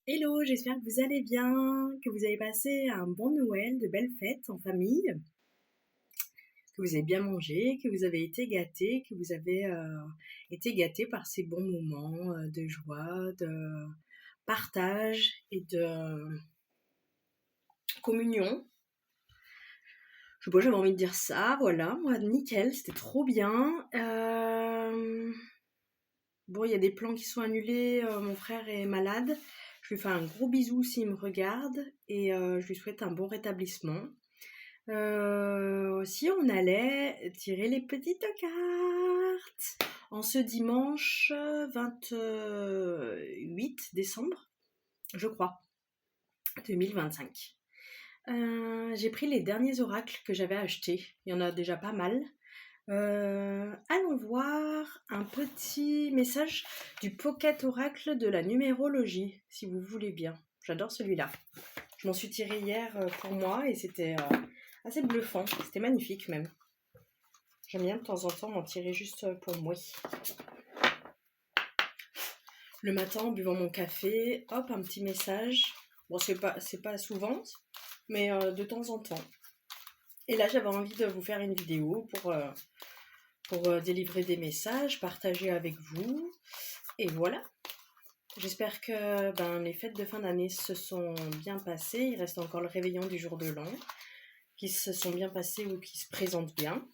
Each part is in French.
Hello, j'espère que vous allez bien, que vous avez passé un bon Noël, de belles fêtes en famille, que vous avez bien mangé, que vous avez été gâtés, que vous avez été gâtés par ces bons moments de joie, de partage et de communion. Je sais pas, j'avais envie de dire ça, voilà, moi nickel, c'était trop bien. Bon, il y a des plans qui sont annulés, mon frère est malade. Je lui fais un gros bisou s'il me regarde et je lui souhaite un bon rétablissement. Si on allait tirer les petites cartes en ce dimanche 28 décembre, je crois, 2025. J'ai pris les derniers oracles que j'avais achetés. Il y en a déjà pas mal. Allons voir un petit message du Pocket Oracle de la numérologie, si vous voulez bien. J'adore celui-là. Je m'en suis tiré hier pour moi et c'était assez bluffant. C'était magnifique même. J'aime bien de temps en temps m'en tirer juste pour moi. Le matin, en buvant mon café, hop, un petit message. Bon, c'est pas souvent, mais de temps en temps. Et là, j'avais envie de vous faire une vidéo pour délivrer des messages, partager avec vous. Et voilà. J'espère que les fêtes de fin d'année se sont bien passées. Il reste encore le réveillon du jour de l'an, qui se sont bien passées ou qui se présentent bien.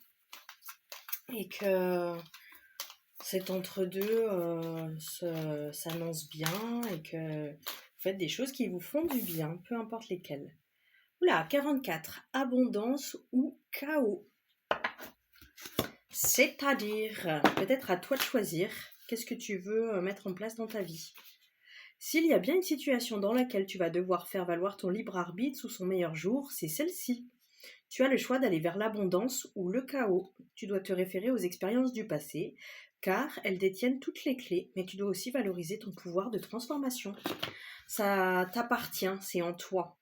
Et que cet entre-deux s'annonce bien et que vous faites des choses qui vous font du bien, peu importe lesquelles. Oula, 44, abondance ou chaos. C'est-à-dire, peut-être à toi de choisir qu'est-ce que tu veux mettre en place dans ta vie. S'il y a bien une situation dans laquelle tu vas devoir faire valoir ton libre arbitre sous son meilleur jour, c'est celle-ci. Tu as le choix d'aller vers l'abondance ou le chaos. Tu dois te référer aux expériences du passé, car elles détiennent toutes les clés, mais tu dois aussi valoriser ton pouvoir de transformation. Ça t'appartient, c'est en toi.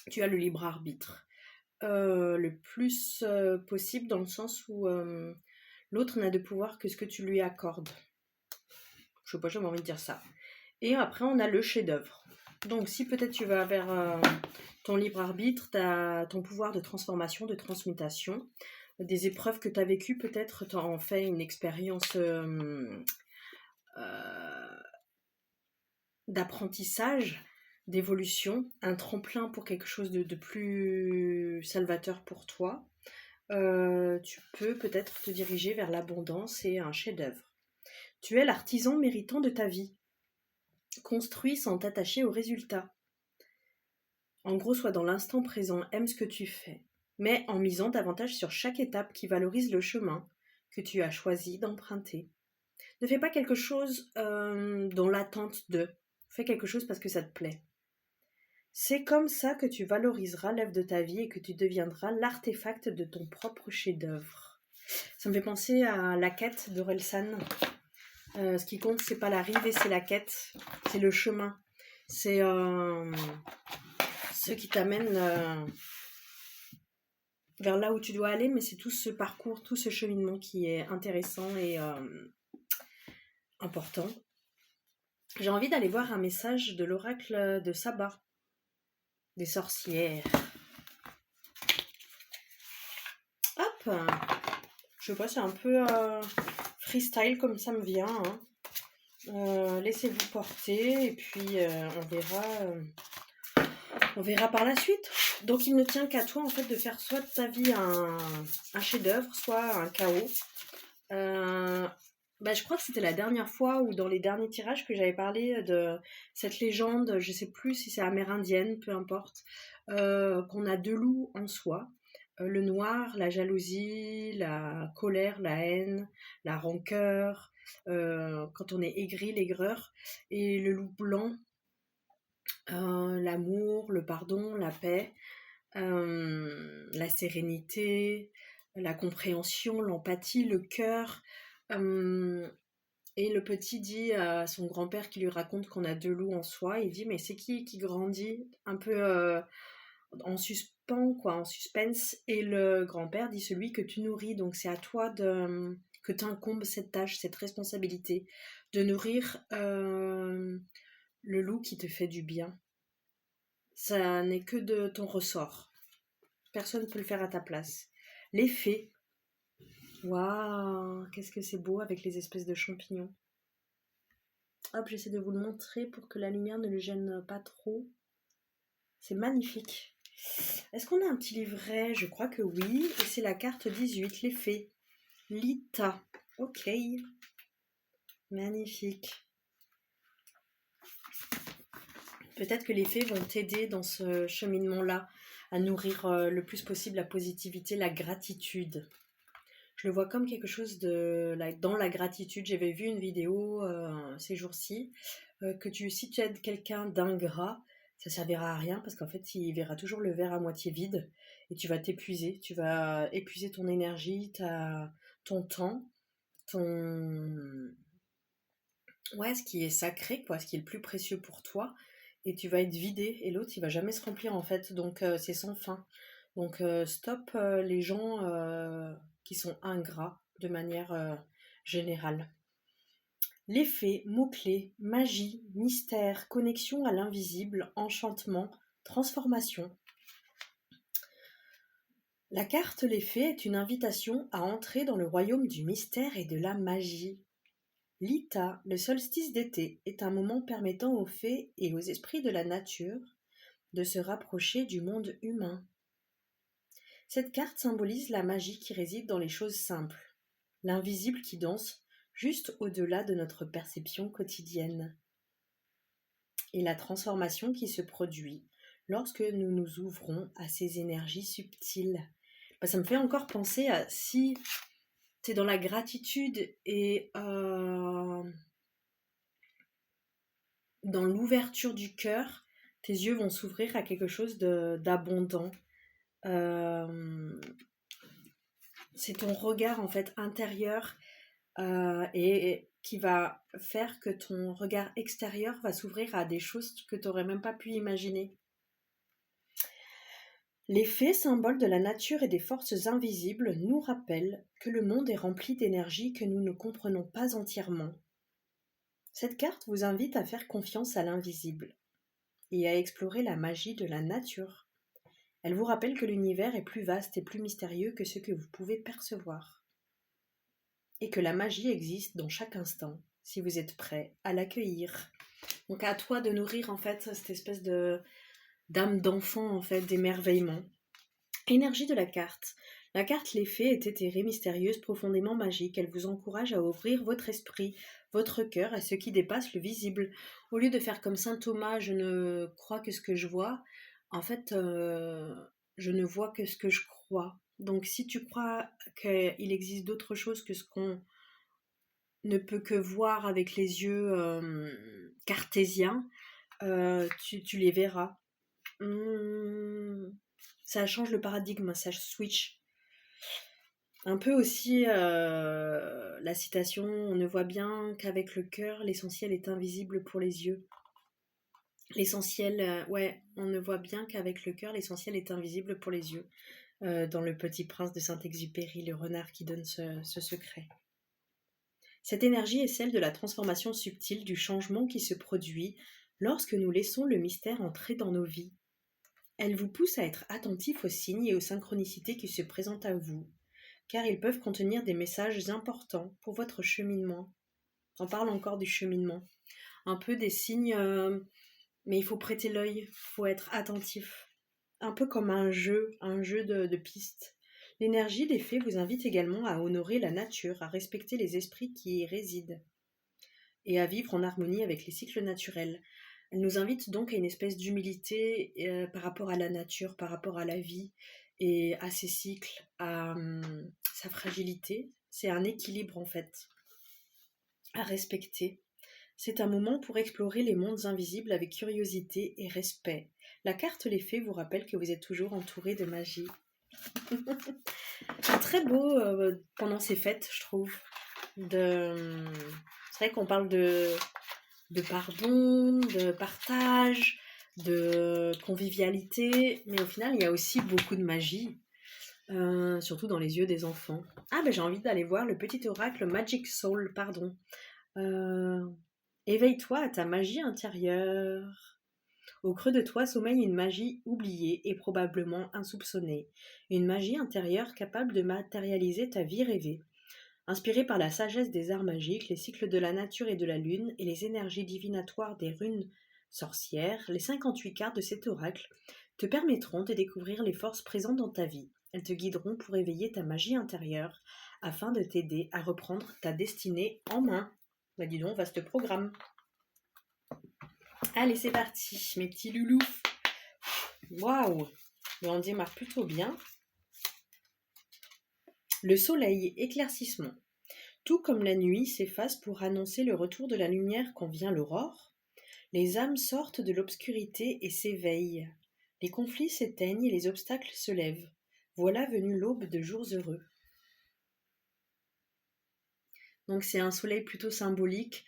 Tu as le libre arbitre. Le plus possible dans le sens où l'autre n'a de pouvoir que ce que tu lui accordes. Je sais pas, j'ai envie de dire ça. Et après, on a le chef-d'œuvre. Donc, si peut-être tu vas vers ton libre arbitre, ton pouvoir de transformation, de transmutation, des épreuves que tu as vécues, peut-être tu en fais une expérience d'apprentissage, d'évolution, un tremplin pour quelque chose de plus salvateur pour toi. Tu peux peut-être te diriger vers l'abondance et un chef-d'œuvre. Tu es l'artisan méritant de ta vie. Construis sans t'attacher aux résultats. En gros, sois dans l'instant présent, aime ce que tu fais, mais en misant davantage sur chaque étape qui valorise le chemin que tu as choisi d'emprunter. Ne fais pas quelque chose dans l'attente de. Fais quelque chose parce que ça te plaît. C'est comme ça que tu valoriseras l'œuvre de ta vie et que tu deviendras l'artefact de ton propre chef-d'œuvre. Ça me fait penser à la quête d'Orelsan. Ce qui compte, c'est pas l'arrivée, c'est la quête, c'est le chemin. C'est ce qui t'amène vers là où tu dois aller, mais c'est tout ce parcours, tout ce cheminement qui est intéressant et important. J'ai envie d'aller voir un message de l'oracle de Saba, des sorcières. Hop, je sais pas, c'est un peu freestyle comme ça me vient. Laissez-vous porter et puis on verra par la suite. Donc il ne tient qu'à toi en fait de faire soit de ta vie un chef-d'œuvre, soit un chaos. Je crois que c'était la dernière fois ou dans les derniers tirages que j'avais parlé de cette légende, je sais plus si c'est amérindienne, peu importe, qu'on a deux loups en soi. Le noir, la jalousie, la colère, la haine, la rancœur, quand on est aigri, l'aigreur, et le loup blanc, l'amour, le pardon, la paix, la sérénité, la compréhension, l'empathie, le cœur. Et le petit dit à son grand-père qui lui raconte qu'on a deux loups en soi, il dit mais c'est qui grandit un peu en suspens, quoi, en suspense. Et le grand-père dit celui que tu nourris, donc c'est à toi que t'incombe cette tâche, cette responsabilité, de nourrir le loup qui te fait du bien. Ça n'est que de ton ressort. Personne ne peut le faire à ta place. Les fées. Waouh, qu'est-ce que c'est beau avec les espèces de champignons. Hop, j'essaie de vous le montrer pour que la lumière ne le gêne pas trop. C'est magnifique. Est-ce qu'on a un petit livret? Je crois que oui. Et c'est la carte 18, les fées. Lita. Ok. Magnifique. Peut-être que les fées vont t'aider dans ce cheminement-là à nourrir le plus possible la positivité, la gratitude. Je le vois comme quelque chose dans la gratitude. J'avais vu une vidéo ces jours-ci si tu aides quelqu'un d'ingrat, ça servira à rien parce qu'en fait, il verra toujours le verre à moitié vide et tu vas t'épuiser. Tu vas épuiser ton énergie, ton temps, ton... Ouais, ce qui est sacré, quoi, ce qui est le plus précieux pour toi. Et tu vas être vidé et l'autre, il va jamais se remplir en fait. Donc, c'est sans fin. Donc, stop les gens qui sont ingrats de manière générale. Les fées, mots-clés, magie, mystère, connexion à l'invisible, enchantement, transformation. La carte Les Fées est une invitation à entrer dans le royaume du mystère et de la magie. Lita, le solstice d'été, est un moment permettant aux fées et aux esprits de la nature de se rapprocher du monde humain. Cette carte symbolise la magie qui réside dans les choses simples, l'invisible qui danse juste au-delà de notre perception quotidienne, et la transformation qui se produit lorsque nous nous ouvrons à ces énergies subtiles. Ça me fait encore penser à si tu es dans la gratitude et dans l'ouverture du cœur, tes yeux vont s'ouvrir à quelque chose d'abondant. C'est ton regard en fait intérieur et qui va faire que ton regard extérieur va s'ouvrir à des choses que tu n'aurais même pas pu imaginer. Les fées, symboles de la nature et des forces invisibles, nous rappellent que le monde est rempli d'énergie que nous ne comprenons pas entièrement. Cette carte vous invite à faire confiance à l'invisible et à explorer la magie de la nature. Elle vous rappelle que l'univers est plus vaste et plus mystérieux que ce que vous pouvez percevoir. Et que la magie existe dans chaque instant, si vous êtes prêt à l'accueillir. Donc à toi de nourrir en fait cette espèce d'âme d'enfant en fait, d'émerveillement. Énergie de la carte. La carte Les Fées est éthérée, mystérieuse, profondément magique. Elle vous encourage à ouvrir votre esprit, votre cœur à ce qui dépasse le visible. Au lieu de faire comme saint Thomas, je ne crois que ce que je vois, en fait, je ne vois que ce que je crois. Donc si tu crois qu'il existe d'autres choses que ce qu'on ne peut que voir avec les yeux cartésiens, tu les verras. Ça change le paradigme, ça switch. Un peu aussi la citation, on ne voit bien qu'avec le cœur, l'essentiel est invisible pour les yeux. L'essentiel, on ne voit bien qu'avec le cœur, l'essentiel est invisible pour les yeux. Dans Le Petit Prince de Saint-Exupéry, le renard qui donne ce secret. Cette énergie est celle de la transformation subtile, du changement qui se produit lorsque nous laissons le mystère entrer dans nos vies. Elle vous pousse à être attentif aux signes et aux synchronicités qui se présentent à vous, car ils peuvent contenir des messages importants pour votre cheminement. On parle encore du cheminement. Un peu des signes, mais il faut prêter l'œil, il faut être attentif. Un peu comme un jeu de pistes. L'énergie des fées vous invite également à honorer la nature, à respecter les esprits qui y résident, et à vivre en harmonie avec les cycles naturels. Elle nous invite donc à une espèce d'humilité par rapport à la nature, par rapport à la vie et à ses cycles, à sa fragilité. C'est un équilibre en fait à respecter. C'est un moment pour explorer les mondes invisibles avec curiosité et respect. La carte Les Fées vous rappelle que vous êtes toujours entouré de magie. C'est très beau pendant ces fêtes, je trouve. C'est vrai qu'on parle de pardon, de partage, de convivialité, mais au final, il y a aussi beaucoup de magie, surtout dans les yeux des enfants. Ah, ben j'ai envie d'aller voir le petit oracle Magic Soul, pardon. Éveille-toi à ta magie intérieure. Au creux de toi sommeille une magie oubliée et probablement insoupçonnée, une magie intérieure capable de matérialiser ta vie rêvée. Inspirée par la sagesse des arts magiques, les cycles de la nature et de la lune et les énergies divinatoires des runes sorcières, les 58 cartes de cet oracle te permettront de découvrir les forces présentes dans ta vie. Elles te guideront pour éveiller ta magie intérieure afin de t'aider à reprendre ta destinée en main. Bah dis donc, vaste programme. Allez, c'est parti, mes petits loulous. Waouh, on démarre plutôt bien. Le soleil, éclaircissement. Tout comme la nuit s'efface pour annoncer le retour de la lumière quand vient l'aurore, les âmes sortent de l'obscurité et s'éveillent. Les conflits s'éteignent et les obstacles se lèvent. Voilà venue l'aube de jours heureux. Donc c'est un soleil plutôt symbolique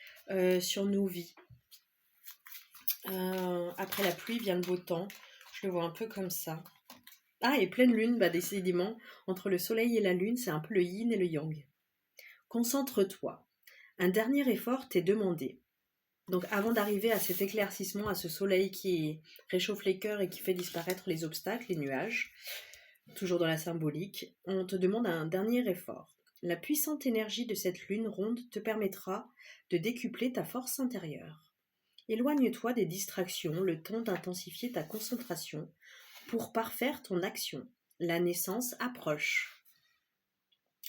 sur nos vies. Après la pluie vient le beau temps. Je le vois un peu comme ça. Ah, et pleine lune, bah décidément, entre le soleil et la lune, c'est un peu le yin et le yang. Concentre-toi. Un dernier effort t'est demandé. Donc avant d'arriver à cet éclaircissement, à ce soleil qui réchauffe les cœurs et qui fait disparaître les obstacles, les nuages, toujours dans la symbolique, on te demande un dernier effort. La puissante énergie de cette lune ronde te permettra de décupler ta force intérieure. Éloigne-toi des distractions, le temps d'intensifier ta concentration pour parfaire ton action. La naissance approche.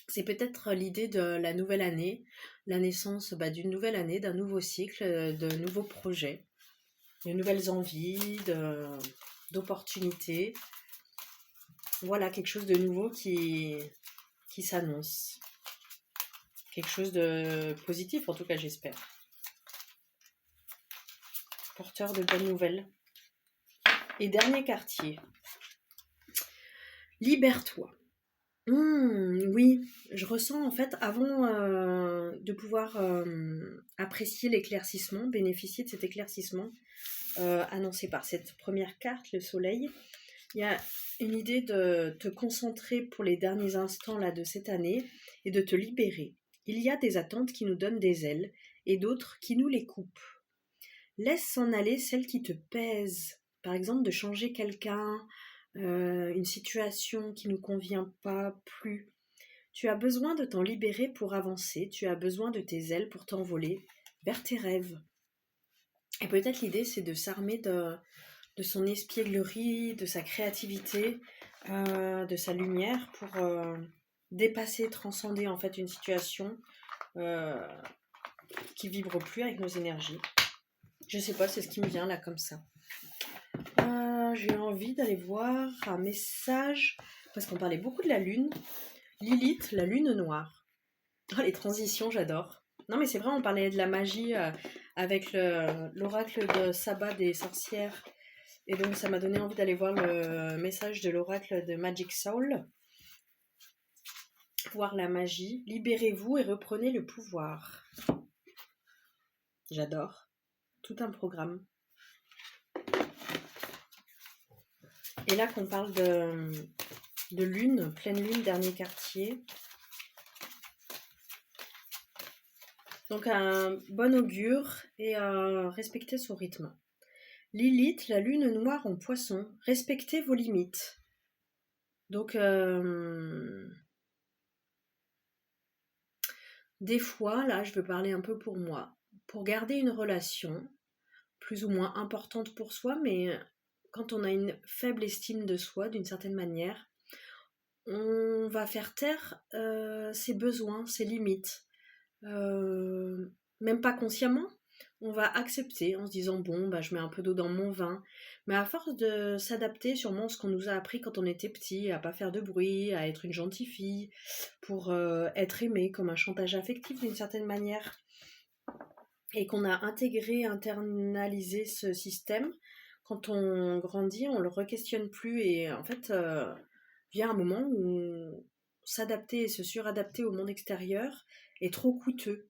C'est peut-être l'idée de la nouvelle année, la naissance d'une nouvelle année, d'un nouveau cycle, de nouveaux projets, de nouvelles envies, d'opportunités. Voilà, quelque chose de nouveau qui s'annonce. Quelque chose de positif, en tout cas, j'espère. Porteur de bonnes nouvelles. Et dernier quartier. Libère-toi. Oui, je ressens en fait, avant de pouvoir apprécier l'éclaircissement, bénéficier de cet éclaircissement annoncé par cette première carte, le soleil, il y a une idée de te concentrer pour les derniers instants là, de cette année et de te libérer. Il y a des attentes qui nous donnent des ailes et d'autres qui nous les coupent. Laisse s'en aller celles qui te pèsent. Par exemple, de changer quelqu'un, une situation qui ne nous convient pas plus. Tu as besoin de t'en libérer pour avancer, tu as besoin de tes ailes pour t'envoler vers tes rêves. Et peut-être l'idée, c'est de s'armer de son espièglerie, de sa créativité, de sa lumière pour dépasser, transcender en fait une situation qui vibre plus avec nos énergies. Je sais pas, c'est ce qui me vient là comme ça. J'ai envie d'aller voir un message, parce qu'on parlait beaucoup de la lune. Lilith, la lune noire. Oh, les transitions, j'adore. Non mais c'est vrai, on parlait de la magie avec l'oracle de Sabbat des sorcières. Et donc ça m'a donné envie d'aller voir le message de l'oracle de Magic Soul. Voir la magie. Libérez-vous et reprenez le pouvoir. J'adore. Tout un programme. Et là qu'on parle de lune, pleine lune, dernier quartier. Donc un bon augure et respecter son rythme. Lilith, la lune noire en poisson, respectez vos limites. Donc des fois, là je veux parler un peu pour moi, pour garder une relation plus ou moins importante pour soi, mais quand on a une faible estime de soi d'une certaine manière, on va faire taire ses besoins, ses limites. Même pas consciemment, on va accepter en se disant bon bah je mets un peu d'eau dans mon vin, mais à force de s'adapter sûrement ce qu'on nous a appris quand on était petit, à pas faire de bruit, à être une gentille fille, pour être aimée comme un chantage affectif d'une certaine manière, et qu'on a intégré, internalisé ce système, quand on grandit on le re-questionne plus, et en fait vient un moment où s'adapter et se suradapter au monde extérieur est trop coûteux.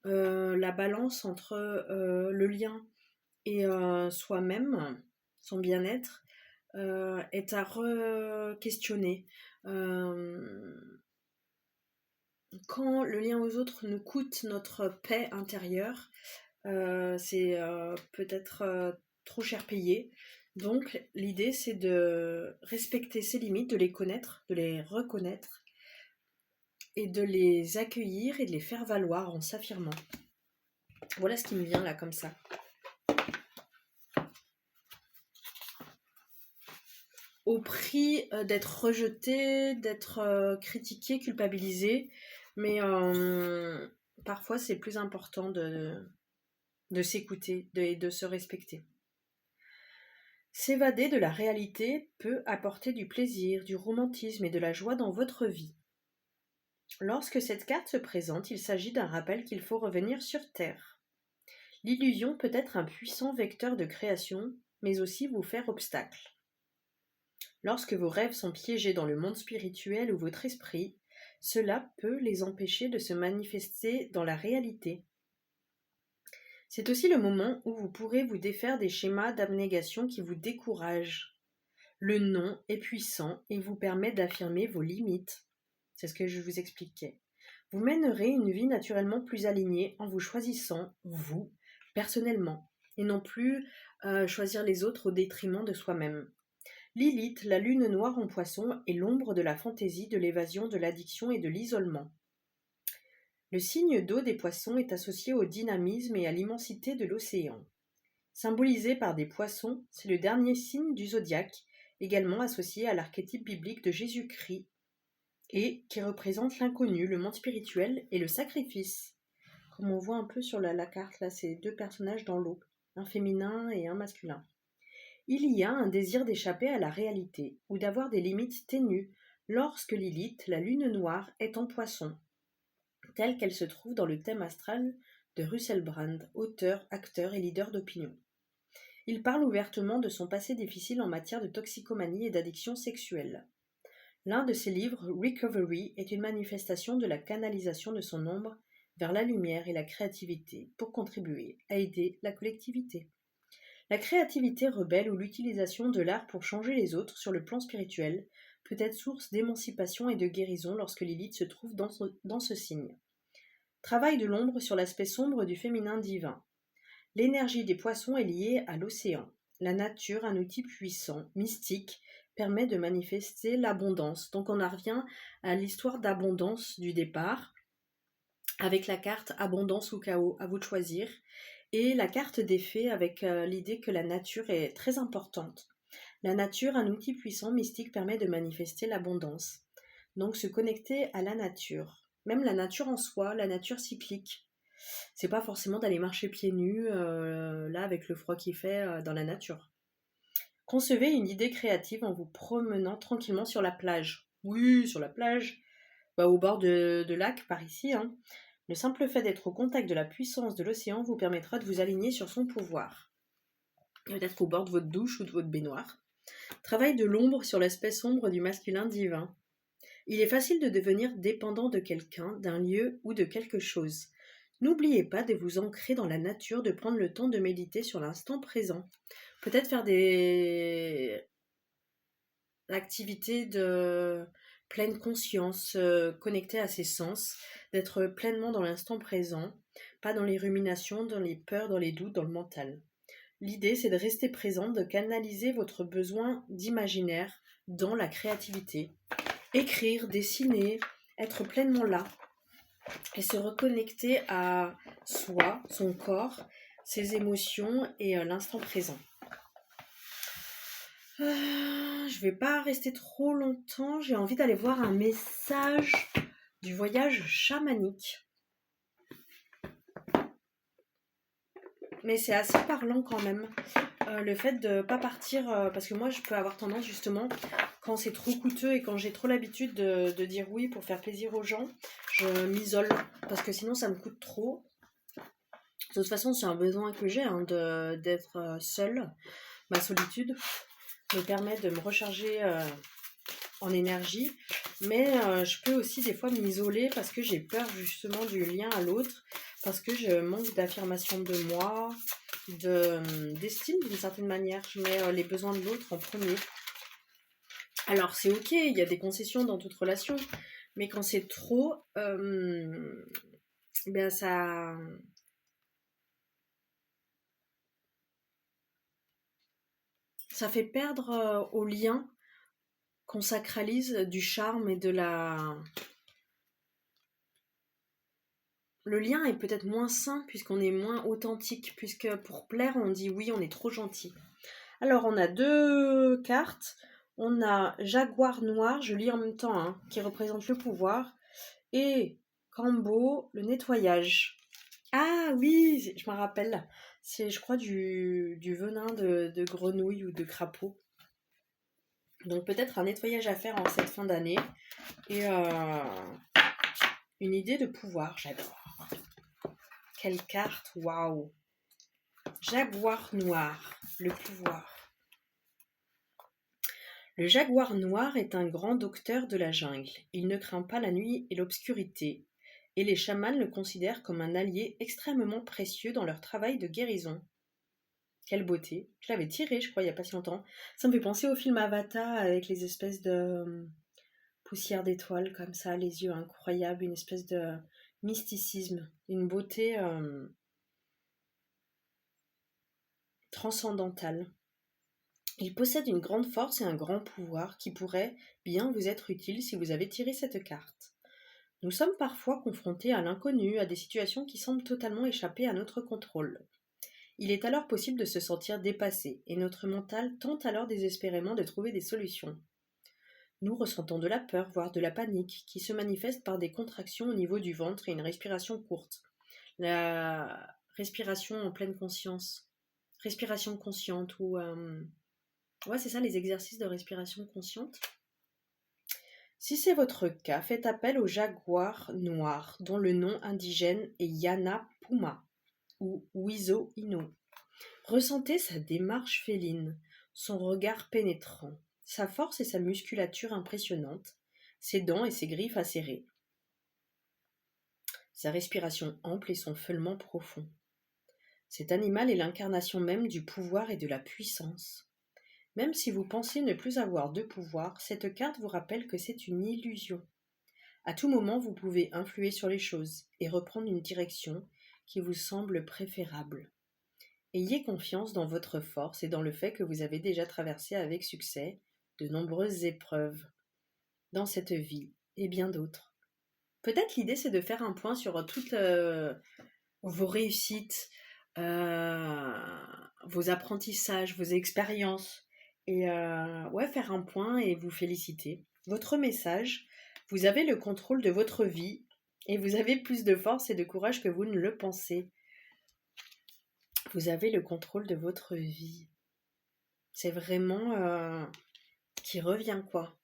La balance entre le lien et soi-même, son bien-être, est à re-questionner. Quand le lien aux autres nous coûte notre paix intérieure, c'est peut-être trop cher payé. Donc l'idée c'est de respecter ses limites, de les connaître, de les reconnaître et de les accueillir et de les faire valoir en s'affirmant. Voilà ce qui me vient là comme ça. Au prix d'être rejeté, d'être critiqué, culpabilisé, mais parfois c'est plus important de s'écouter et de se respecter. S'évader de la réalité peut apporter du plaisir, du romantisme et de la joie dans votre vie. Lorsque cette carte se présente, il s'agit d'un rappel qu'il faut revenir sur Terre. L'illusion peut être un puissant vecteur de création, mais aussi vous faire obstacle. Lorsque vos rêves sont piégés dans le monde spirituel ou votre esprit, cela peut les empêcher de se manifester dans la réalité. C'est aussi le moment où vous pourrez vous défaire des schémas d'abnégation qui vous découragent. Le non est puissant et vous permet d'affirmer vos limites. C'est ce que je vous expliquais. Vous mènerez une vie naturellement plus alignée en vous choisissant, vous, personnellement, et non plus choisir les autres au détriment de soi-même. Lilith, la lune noire en poisson, est l'ombre de la fantaisie, de l'évasion, de l'addiction et de l'isolement. Le signe d'eau des poissons est associé au dynamisme et à l'immensité de l'océan. Symbolisé par des poissons, c'est le dernier signe du zodiaque, également associé à l'archétype biblique de Jésus-Christ, et qui représente l'inconnu, le monde spirituel et le sacrifice. Comme on voit un peu sur la carte, là, c'est deux personnages dans l'eau, un féminin et un masculin. Il y a un désir d'échapper à la réalité, ou d'avoir des limites ténues, lorsque Lilith, la lune noire, est en poisson, telle qu'elle se trouve dans le thème astral de Russell Brand, auteur, acteur et leader d'opinion. Il parle ouvertement de son passé difficile en matière de toxicomanie et d'addiction sexuelle. L'un de ses livres, Recovery, est une manifestation de la canalisation de son ombre vers la lumière et la créativité pour contribuer à aider la collectivité. La créativité rebelle ou l'utilisation de l'art pour changer les autres sur le plan spirituel peut être source d'émancipation et de guérison lorsque Lilith se trouve dans ce signe. Travail de l'ombre sur l'aspect sombre du féminin divin. L'énergie des poissons est liée à l'océan. La nature, un outil puissant, mystique, permet de manifester l'abondance. Donc on en revient à l'histoire d'abondance du départ, avec la carte abondance ou chaos, à vous de choisir, et la carte des fées avec l'idée que la nature est très importante. La nature, un outil puissant, mystique, permet de manifester l'abondance. Donc se connecter à la nature. Même la nature en soi, la nature cyclique. C'est pas forcément d'aller marcher pieds nus, là, avec le froid qu'il fait dans la nature. Concevez une idée créative en vous promenant tranquillement sur la plage. Oui, sur la plage, au bord de lac par ici. Le simple fait d'être au contact de la puissance de l'océan vous permettra de vous aligner sur son pouvoir. Peut-être au bord de votre douche ou de votre baignoire. Travail de l'ombre sur l'aspect sombre du masculin divin. Il est facile de devenir dépendant de quelqu'un, d'un lieu ou de quelque chose. N'oubliez pas de vous ancrer dans la nature, de prendre le temps de méditer sur l'instant présent. Peut-être faire des activités de pleine conscience, connectées à ses sens, d'être pleinement dans l'instant présent, pas dans les ruminations, dans les peurs, dans les doutes, dans le mental. L'idée, c'est de rester présent, de canaliser votre besoin d'imaginaire dans la créativité. Écrire, dessiner, être pleinement là et se reconnecter à soi, son corps, ses émotions et l'instant présent. Je vais pas rester trop longtemps, j'ai envie d'aller voir un message du voyage chamanique. Mais c'est assez parlant quand même, le fait de pas partir, parce que moi je peux avoir tendance justement, quand c'est trop coûteux et quand j'ai trop l'habitude de dire oui pour faire plaisir aux gens, je m'isole, parce que sinon ça me coûte trop. De toute façon c'est un besoin que j'ai d'être seule, ma solitude me permet de me recharger en énergie, mais je peux aussi des fois m'isoler parce que j'ai peur justement du lien à l'autre, parce que je manque d'affirmation de moi, d'estime d'une certaine manière. Je mets les besoins de l'autre en premier. Alors c'est ok, il y a des concessions dans toute relation, mais quand c'est trop, ça Ça fait perdre au lien qu'on sacralise du charme et de la... Le lien est peut-être moins sain puisqu'on est moins authentique, puisque pour plaire, on dit oui, on est trop gentil. Alors, on a deux cartes. On a Jaguar noir, je lis en même temps, hein, qui représente le pouvoir, et Cambo, le nettoyage. Ah oui, je me rappelle. C'est, je crois, du venin de grenouille ou de crapaud. Donc peut-être un nettoyage à faire en cette fin d'année. Et une idée de pouvoir, j'adore. Quelle carte, waouh! Jaguar noir, le pouvoir. Le jaguar noir est un grand docteur de la jungle. Il ne craint pas la nuit et l'obscurité, et les chamans le considèrent comme un allié extrêmement précieux dans leur travail de guérison. Quelle beauté! Je l'avais tiré, je crois, il n'y a pas si longtemps. Ça me fait penser au film Avatar avec les espèces de poussière d'étoiles comme ça, les yeux incroyables, une espèce de mysticisme, une beauté transcendantale. Il possède une grande force et un grand pouvoir qui pourrait bien vous être utile si vous avez tiré cette carte. Nous sommes parfois confrontés à l'inconnu, à des situations qui semblent totalement échapper à notre contrôle. Il est alors possible de se sentir dépassé, et notre mental tente alors désespérément de trouver des solutions. Nous ressentons de la peur, voire de la panique, qui se manifeste par des contractions au niveau du ventre et une respiration courte. La respiration en pleine conscience, respiration consciente, ou... ouais, c'est ça, les exercices de respiration consciente. Si c'est votre cas, faites appel au jaguar noir, dont le nom indigène est Yana Puma, ou Wiso Ino. Ressentez sa démarche féline, son regard pénétrant, sa force et sa musculature impressionnante, ses dents et ses griffes acérées, sa respiration ample et son feulement profond. Cet animal est l'incarnation même du pouvoir et de la puissance. Même si vous pensez ne plus avoir de pouvoir, cette carte vous rappelle que c'est une illusion. À tout moment, vous pouvez influer sur les choses et reprendre une direction qui vous semble préférable. Ayez confiance dans votre force et dans le fait que vous avez déjà traversé avec succès de nombreuses épreuves dans cette vie et bien d'autres. Peut-être l'idée c'est de faire un point sur toutes vos réussites, vos apprentissages, vos expériences et ouais, faire un point et vous féliciter. Votre message, vous avez le contrôle de votre vie et vous avez plus de force et de courage que vous ne le pensez. Vous avez le contrôle de votre vie. C'est vraiment qui revient quoi.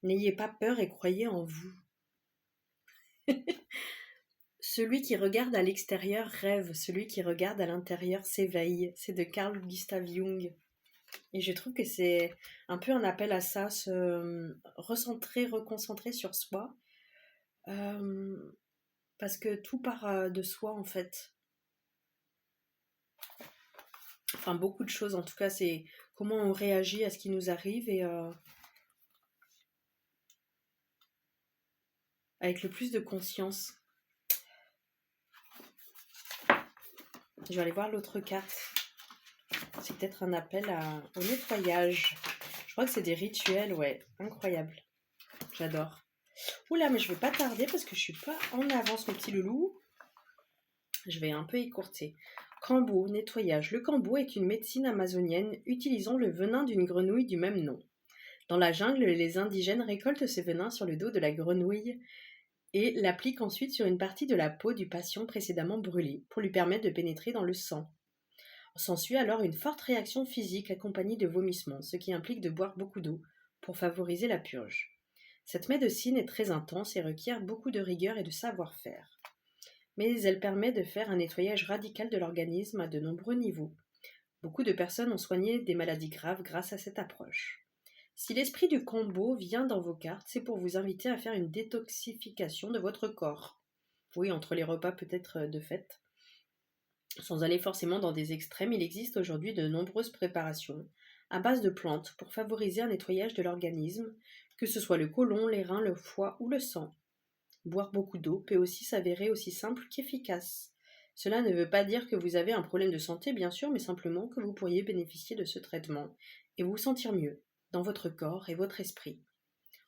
N'ayez pas peur et croyez en vous. Celui qui regarde à l'extérieur rêve, celui qui regarde à l'intérieur s'éveille. C'est de Carl Gustav Jung. Et je trouve que c'est un peu un appel à ça, se recentrer, reconcentrer sur soi. Parce que tout part de soi en fait. Enfin, beaucoup de choses en tout cas, c'est comment on réagit à ce qui nous arrive et avec le plus de conscience. Je vais aller voir l'autre carte. C'est peut-être un appel au nettoyage. Je crois que c'est des rituels, ouais, incroyable. J'adore. Oula, mais je vais pas tarder parce que je suis pas en avance, mes petits loulous. Je vais un peu écourter. Cambo, nettoyage. Le cambo est une médecine amazonienne utilisant le venin d'une grenouille du même nom. Dans la jungle, les indigènes récoltent ces venins sur le dos de la grenouille et l'appliquent ensuite sur une partie de la peau du patient précédemment brûlé pour lui permettre de pénétrer dans le sang. S'ensuit alors une forte réaction physique accompagnée de vomissements, ce qui implique de boire beaucoup d'eau pour favoriser la purge. Cette médecine est très intense et requiert beaucoup de rigueur et de savoir-faire. Mais elle permet de faire un nettoyage radical de l'organisme à de nombreux niveaux. Beaucoup de personnes ont soigné des maladies graves grâce à cette approche. Si l'esprit du combo vient dans vos cartes, c'est pour vous inviter à faire une détoxification de votre corps. Oui, entre les repas peut-être de fête. Sans aller forcément dans des extrêmes, il existe aujourd'hui de nombreuses préparations à base de plantes pour favoriser un nettoyage de l'organisme, que ce soit le côlon, les reins, le foie ou le sang. Boire beaucoup d'eau peut aussi s'avérer aussi simple qu'efficace. Cela ne veut pas dire que vous avez un problème de santé, bien sûr, mais simplement que vous pourriez bénéficier de ce traitement et vous sentir mieux dans votre corps et votre esprit.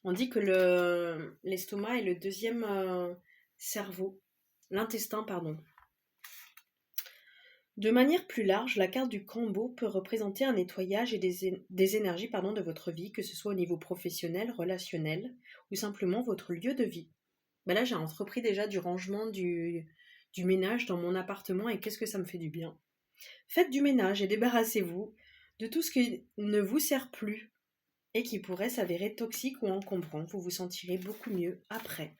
On dit que l'estomac est le deuxième cerveau, l'intestin, pardon. De manière plus large, la carte du Kambo peut représenter un nettoyage et des énergies de votre vie, que ce soit au niveau professionnel, relationnel ou simplement votre lieu de vie. Là, j'ai entrepris déjà du rangement du ménage dans mon appartement et qu'est-ce que ça me fait du bien. Faites du ménage et débarrassez-vous de tout ce qui ne vous sert plus et qui pourrait s'avérer toxique ou encombrant. Vous vous sentirez beaucoup mieux après.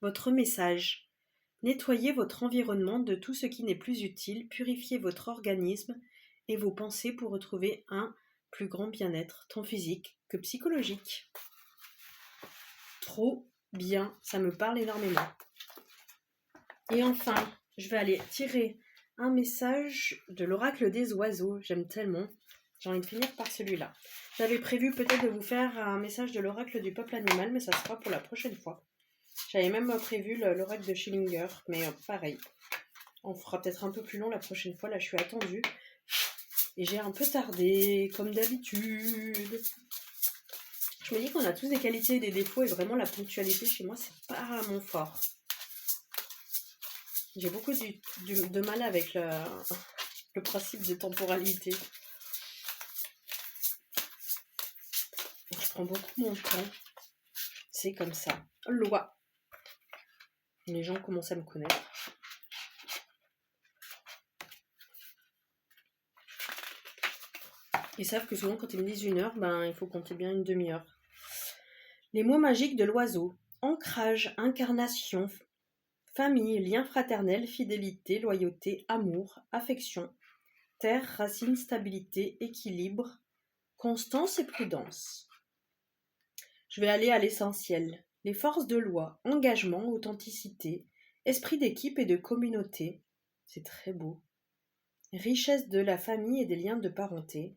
Votre message. Nettoyez votre environnement de tout ce qui n'est plus utile, purifiez votre organisme et vos pensées pour retrouver un plus grand bien-être, tant physique que psychologique. Trop bien, ça me parle énormément. Et enfin, je vais aller tirer un message de l'oracle des oiseaux. J'aime tellement. J'ai envie de finir par celui-là. J'avais prévu peut-être de vous faire un message de l'oracle du peuple animal, mais ça sera pour la prochaine fois. J'avais même prévu l'oracle de Schillinger, mais pareil. On fera peut-être un peu plus long la prochaine fois. Là, je suis attendue. Et j'ai un peu tardé, comme d'habitude. Je me dis qu'on a tous des qualités et des défauts, et vraiment la ponctualité chez moi, c'est pas mon fort. J'ai beaucoup de mal avec le principe de temporalité. Je prends beaucoup mon temps. C'est comme ça. Loi. Les gens commencent à me connaître. Ils savent que souvent quand ils me disent 1 heure, il faut compter bien une demi-heure. Les mots magiques de l'oiseau. Ancrage, incarnation, famille, lien fraternel, fidélité, loyauté, amour, affection, terre, racine, stabilité, équilibre, constance et prudence. Je vais aller à l'essentiel. Les forces de loi, engagement, authenticité, esprit d'équipe et de communauté. C'est très beau. Richesse de la famille et des liens de parenté.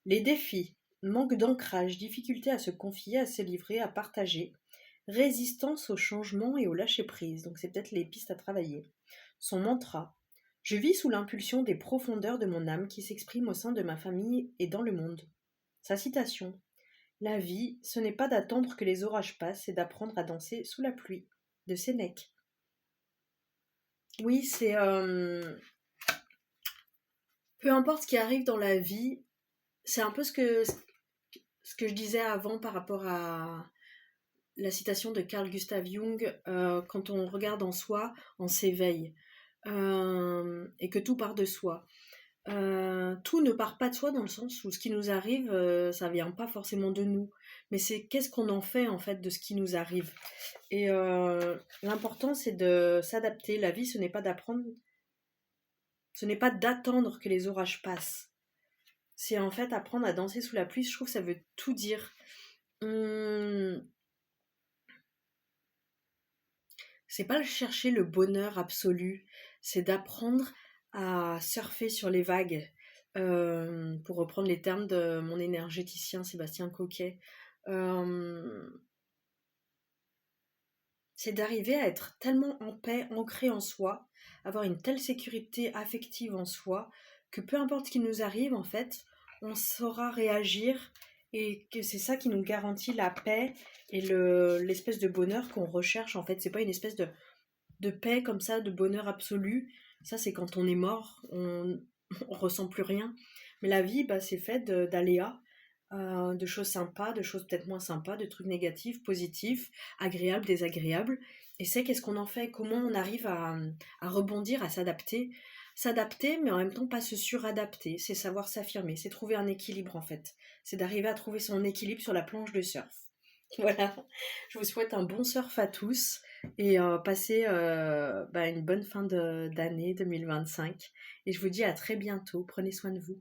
Les défis, manque d'ancrage, difficulté à se confier, à se livrer, à partager, résistance au changement et au lâcher-prise, donc c'est peut-être les pistes à travailler. Son mantra, je vis sous l'impulsion des profondeurs de mon âme qui s'exprime au sein de ma famille et dans le monde. Sa citation, la vie, ce n'est pas d'attendre que les orages passent, c'est d'apprendre à danser sous la pluie, de Sénèque. Oui, c'est... peu importe ce qui arrive dans la vie, c'est un peu ce que je disais avant par rapport à la citation de Carl Gustav Jung, quand on regarde en soi, on s'éveille, et que tout part de soi. Tout ne part pas de soi dans le sens où ce qui nous arrive, ça vient pas forcément de nous, mais c'est qu'est-ce qu'on en fait en fait de ce qui nous arrive. Et l'important c'est de s'adapter. La vie, ce n'est pas d'apprendre, ce n'est pas d'attendre que les orages passent. C'est en fait apprendre à danser sous la pluie. Je trouve que ça veut tout dire. C'est pas chercher le bonheur absolu, c'est d'apprendre à surfer sur les vagues. Pour reprendre les termes de mon énergéticien Sébastien Coquet. C'est d'arriver à être tellement en paix, ancré en soi, avoir une telle sécurité affective en soi, que peu importe ce qui nous arrive, en fait, on saura réagir et que c'est ça qui nous garantit la paix et l'espèce de bonheur qu'on recherche. En fait, c'est pas une espèce de paix comme ça, de bonheur absolu. Ça, c'est quand on est mort, on ressent plus rien. Mais la vie, c'est fait d'aléas, de choses sympas, de choses peut-être moins sympas, de trucs négatifs, positifs, agréables, désagréables. Et c'est qu'est-ce qu'on en fait, comment on arrive à rebondir, à s'adapter. S'adapter, mais en même temps pas se suradapter, c'est savoir s'affirmer, c'est trouver un équilibre en fait. C'est d'arriver à trouver son équilibre sur la planche de surf. Voilà, je vous souhaite un bon surf à tous et passez une bonne fin d'année 2025. Et je vous dis à très bientôt, prenez soin de vous.